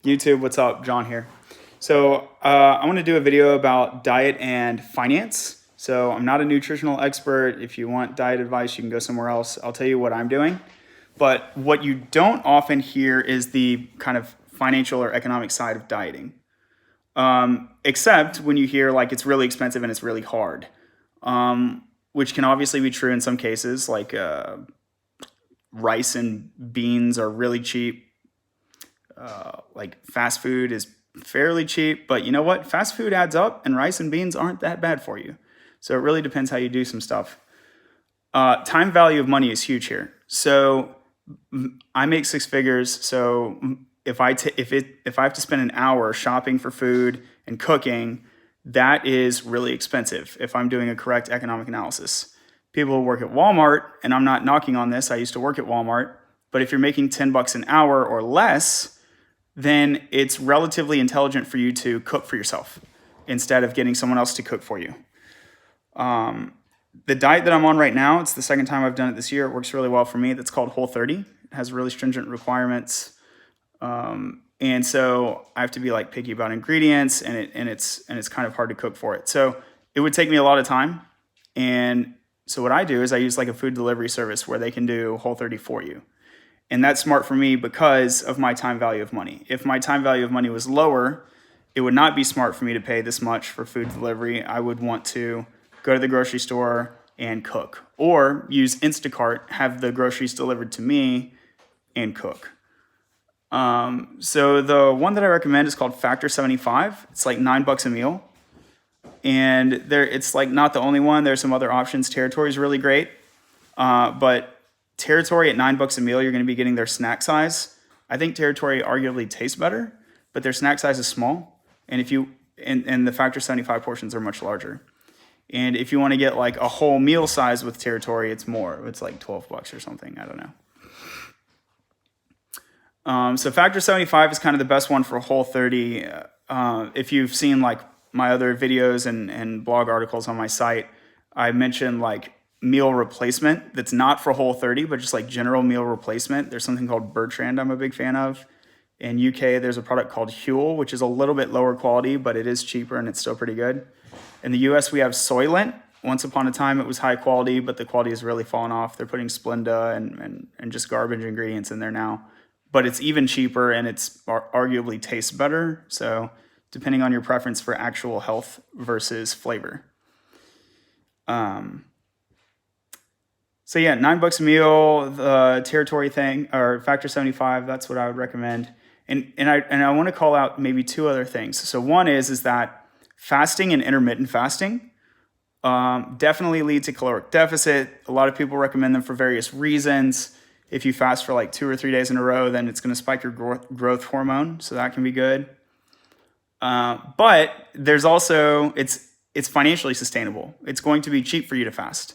YouTube, what's up? John here. So I want to do a video about diet and finance. So I'm not a nutritional expert. If you want diet advice, you can go somewhere else. I'll tell you what I'm doing. But what you don't often hear is the kind of financial or economic side of dieting. Except when you hear like it's really expensive and it's really hard, which can obviously be true in some cases, like rice and beans are really cheap. Like fast food is fairly cheap, but you know what? Fast food adds up and rice and beans aren't that bad for you. So it really depends how you do some stuff. Time value of money is huge here. So I make six figures. So if I have to spend an hour shopping for food and cooking, that is really expensive if I'm doing a correct economic analysis. People who work at Walmart, and I'm not knocking on this, I used to work at Walmart, but if you're making 10 bucks an hour or less, then it's relatively intelligent for you to cook for yourself instead of getting someone else to cook for you. The diet that I'm on right now, it's the second time I've done it this year. It works really well for me. That's called Whole30. It has really stringent requirements. And so I have to be like picky about ingredients, and it's kind of hard to cook for it. So it would take me a lot of time. And so what I do is I use like a food delivery service where they can do Whole30 for you. And that's smart for me because of my time value of money. If my time value of money was lower, it would not be smart for me to pay this much for food delivery. I would want to go to the grocery store and cook, or use Instacart, have the groceries delivered to me, and cook. So the one that I recommend is called Factor 75. It's like $9 a meal. And it's like not the only one. There's some other options. Territory is really great. But Territory at $9 a meal, you're going to be getting their snack size. I think Territory arguably tastes better, but their snack size is small. And and the Factor 75 portions are much larger. And if you want to get like a whole meal size with Territory, it's more. It's like $12 or something. I don't know. So Factor 75 is kind of the best one for Whole30. If you've seen like my other videos and blog articles on my site, I mentioned like meal replacement that's not for Whole30, but just like general meal replacement. There's something called Bertrand I'm a big fan of. In UK, there's a product called Huel, which is a little bit lower quality, but it is cheaper and it's still pretty good. In the US, we have Soylent. Once upon a time, it was high quality, but the quality has really fallen off. They're putting Splenda and just garbage ingredients in there now. But it's even cheaper and it's arguably tastes better. So depending on your preference for actual health versus flavor. So yeah, $9 a meal, the Territory thing, or Factor 75, that's what I would recommend. And I want to call out maybe two other things. So one is that fasting and intermittent fasting definitely lead to caloric deficit. A lot of people recommend them for various reasons. If you fast for like 2 or 3 days in a row, then it's going to spike your growth hormone, so that can be good. But there's also, it's financially sustainable. It's going to be cheap for you to fast.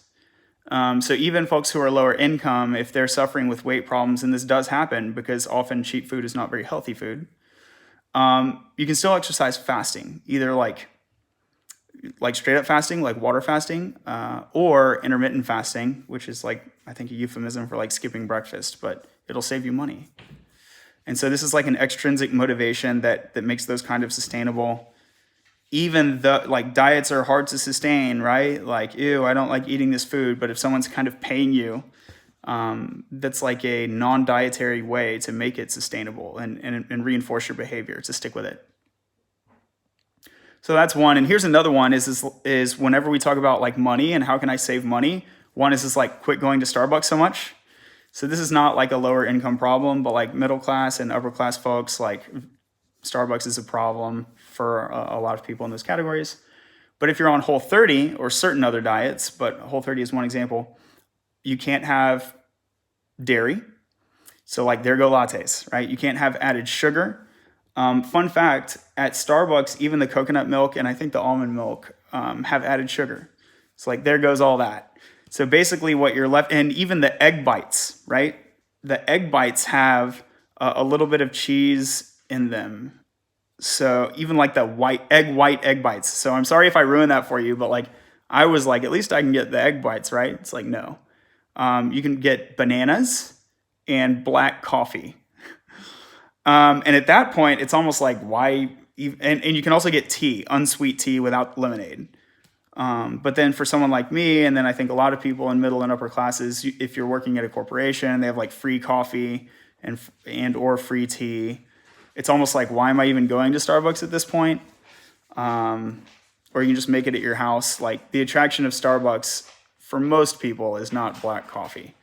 So even folks who are lower income, if they're suffering with weight problems, and this does happen because often cheap food is not very healthy food, you can still exercise fasting, either like straight up fasting, like water fasting, or intermittent fasting, which is like, I think, a euphemism for like skipping breakfast, but it'll save you money. And so this is like an extrinsic motivation that makes those kind of sustainable. Even though like diets are hard to sustain, right? Like, ew, I don't like eating this food. But if someone's kind of paying you, that's like a non-dietary way to make it sustainable and reinforce your behavior to stick with it. So that's one. And here's another one is whenever we talk about like money and how can I save money, one is like quit going to Starbucks so much. So this is not like a lower income problem, but like middle class and upper class folks, like Starbucks is a problem for a lot of people in those categories. But if you're on Whole30 or certain other diets, but Whole30 is one example, you can't have dairy. So like there go lattes, right? You can't have added sugar. Fun fact, at Starbucks, even the coconut milk and I think the almond milk have added sugar. So like there goes all that. So basically what you're left, and even the egg bites, right? The egg bites have a little bit of cheese in them. So even like the white egg bites. So I'm sorry if I ruined that for you, but like I was like, at least I can get the egg bites, right? It's like, no. You can get bananas and black coffee. And at that point, it's almost like why? And you can also get tea, unsweet tea without lemonade. But then for someone like me, and then I think a lot of people in middle and upper classes, if you're working at a corporation, they have like free coffee and or free tea. It's almost like, why am I even going to Starbucks at this point? Or you can just make it at your house. Like the attraction of Starbucks for most people is not black coffee.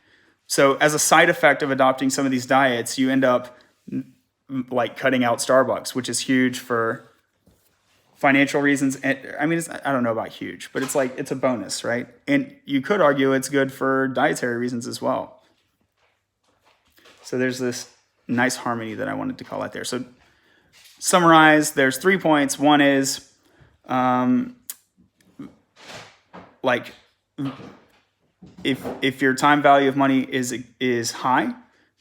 So as a side effect of adopting some of these diets, you end up like cutting out Starbucks, which is huge for financial reasons. And I mean, I don't know about huge, but it's like, it's a bonus, right? And you could argue it's good for dietary reasons as well. So there's this nice harmony that I wanted to call out there. So summarize, there's 3 points. One is like if your time value of money is high,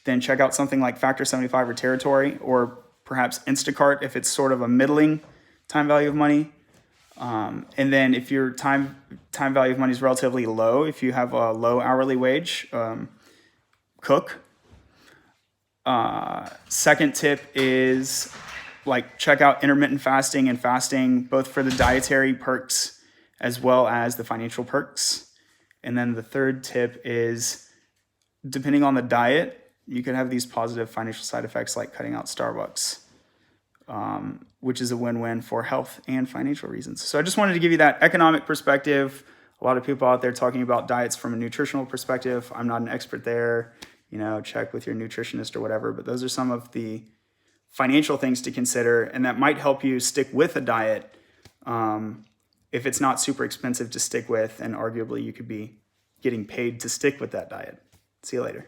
then check out something like Factor 75 or Territory, or perhaps Instacart if it's sort of a middling time value of money. And then if your time value of money is relatively low, if you have a low hourly wage, cook. Second tip is like check out intermittent fasting and fasting, both for the dietary perks as well as the financial perks. And then the third tip is, depending on the diet, you could have these positive financial side effects like cutting out Starbucks, which is a win-win for health and financial reasons. So I just wanted to give you that economic perspective. A lot of people out there talking about diets from a nutritional perspective. I'm not an expert there. Check with your nutritionist or whatever, but those are some of the financial things to consider, and that might help you stick with a diet if it's not super expensive to stick with, and arguably you could be getting paid to stick with that diet. See you later.